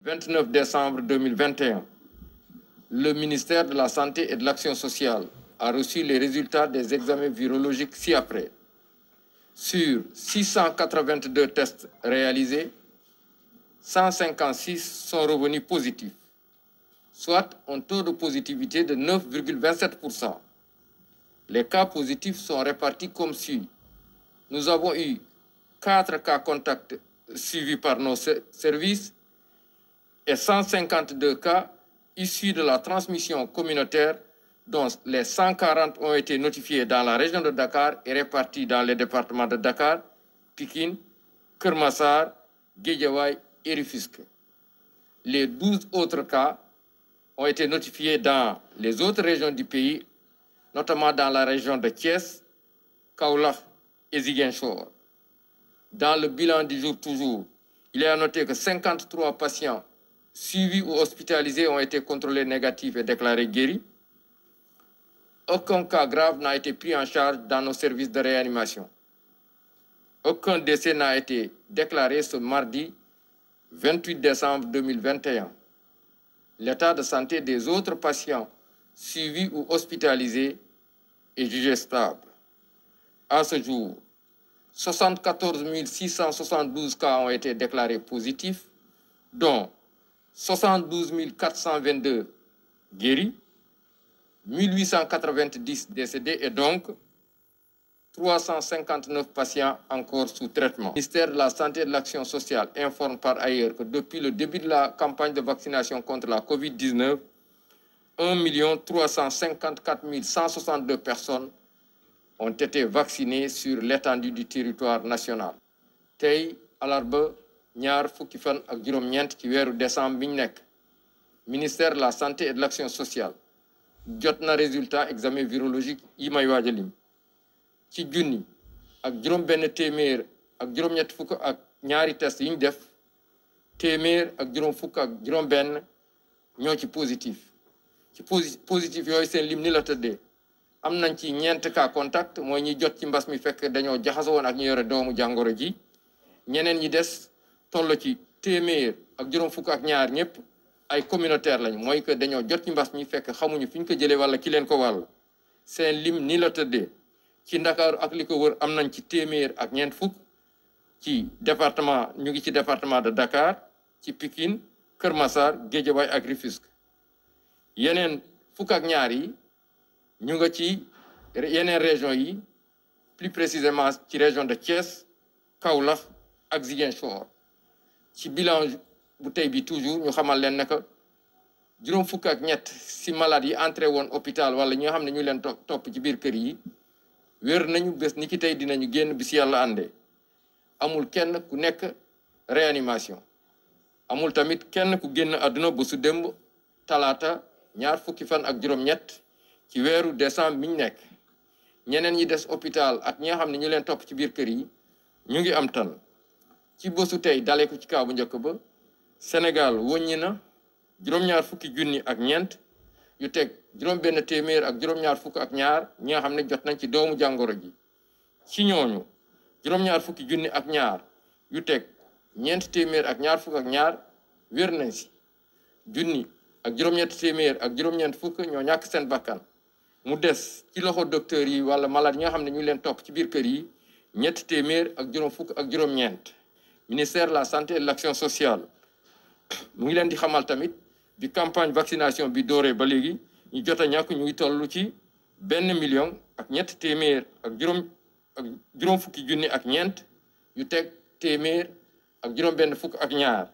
29 décembre 2021, le ministère de la Santé et de l'Action sociale a reçu les résultats des examens virologiques ci-après. Sur 682 tests réalisés, 156 sont revenus positifs, soit un taux de positivité de 9,27%. Les cas positifs sont répartis comme suit. Nous avons eu 4 cas contacts suivis par nos services et 152 cas issus de la transmission communautaire, dont les 140 ont été notifiés dans la région de Dakar et répartis dans les départements de Dakar, Pikine, Keur Massar, Guédiawaye et Rufisque. Les 12 autres cas ont été notifiés dans les autres régions du pays, notamment dans la région de Thiès, Kaolack et Ziguinchor. Dans le bilan du jour toujours, il est à noter que 53 patients suivis ou hospitalisés ont été contrôlés négatifs et déclarés guéris. Aucun cas grave n'a été pris en charge dans nos services de réanimation. Aucun décès n'a été déclaré ce mardi 28 décembre 2021. L'état de santé des autres patients suivis ou hospitalisés est jugé stable. À ce jour, 74 672 cas ont été déclarés positifs, dont 72 422 guéris, 1890 décédés et donc 359 patients encore sous traitement. Le ministère de la Santé et de l'Action sociale informe par ailleurs que depuis le début de la campagne de vaccination contre la COVID-19, 1 354 162 personnes ont été vaccinées sur l'étendue du territoire national. Tey alarba ñaar fukki fan ak juróom-ñeent ci weeru décembre bi ñu nekk, ministère de la Santé et de l'Action sociale jot na résultat examen virologique yi may waaj a lim ci junni ak juróom-benn téeméer ak juróom-ñett fukk ak ñaari test yi ñu def, téeméer ak juróom fukk ak juróom-benn ñoo ci positif. ci positif yooyu seen lim ni la tëddee. am nañ ci ñeent cas contact mooy ñi jot ci mbas mi fekk dañoo jaxasoo woon ak ñu yore doomu jàngoro ji. ñeneen ñi des toll ci téeméer ak juróom fukk ak ñaar ñëpp ay communautaire lañ, mooy que dañoo jot ci mbas mi fekk xamuñu fi ñu ko jëlee wala ki leen ko wàll. seen lim ni la tëddee. ci Ndakaaru ak li ko wër am nañ ci téeméer ak ñeent fukk ci département, ñu ngi ci département de Dakar, ci Pikine, Keur Massar, Guédiawaye ak Rufisque. yeneen fukk ak ñaar yi ñu nga ci yeneen région yi, plus précisément ci région de Thiès, Kaolack ak Ziguinchor. ci bilan bu tey bi toujours ñu xamal leen ne que juróom fukk ak ñett si malade yi entré woon hôpital wala ñi nga xam ne ñu leen topp ci biir kër yi wér nañu, bés ni ki tey dinañu génn bi si yàlla àndee. amul kenn ku nekk réanimation. amul tamit kenn ku génn àdduna ba su démb talaata ñaar fukki fan ak juróom-ñett ci weeru décembre bi ñu nekk. ñeneen ñi des hôpital ak ñi nga xam ne ñu leen topp ci biir kër yi ñu ngi am tan. ci bésu tey dalee ko ci kaw bu njëkk ba, Sénégal wëññi na juróom-ñaar fukki junni ak ñeent yu teg juróom-benn téeméer ak juróom-ñaar fukk ak ñaar ñi nga xam ne jot nañ ci doomu jàngoro ji. ci ñooñu juróom-ñaar fukki junni ak ñaar yu teg ñeent téeméer ak ñaar fukk ak ñaar wér nañ si. junni ak juróom-ñett téeméer ak juróom-ñeent fukk ñoo ñàkk seen bakkan. mu des ci loxo docteur yi wala malade ñi nga xam ne ñu leen topp ci biir kër yi ñett téeméer ak juróom fukk ak juróom-ñeent. ministère de la Santé et de l'Action sociale mu ngi leen di xamal tamit bi campagne vaccination bi dooree ba léegi ñu jot a ñàkk ñu ngi toll ci 1 million ak ñett téeméer ak juróom fukki junni ak ñeent yu teg téeméer ak juróom benn fukk ak ñaar.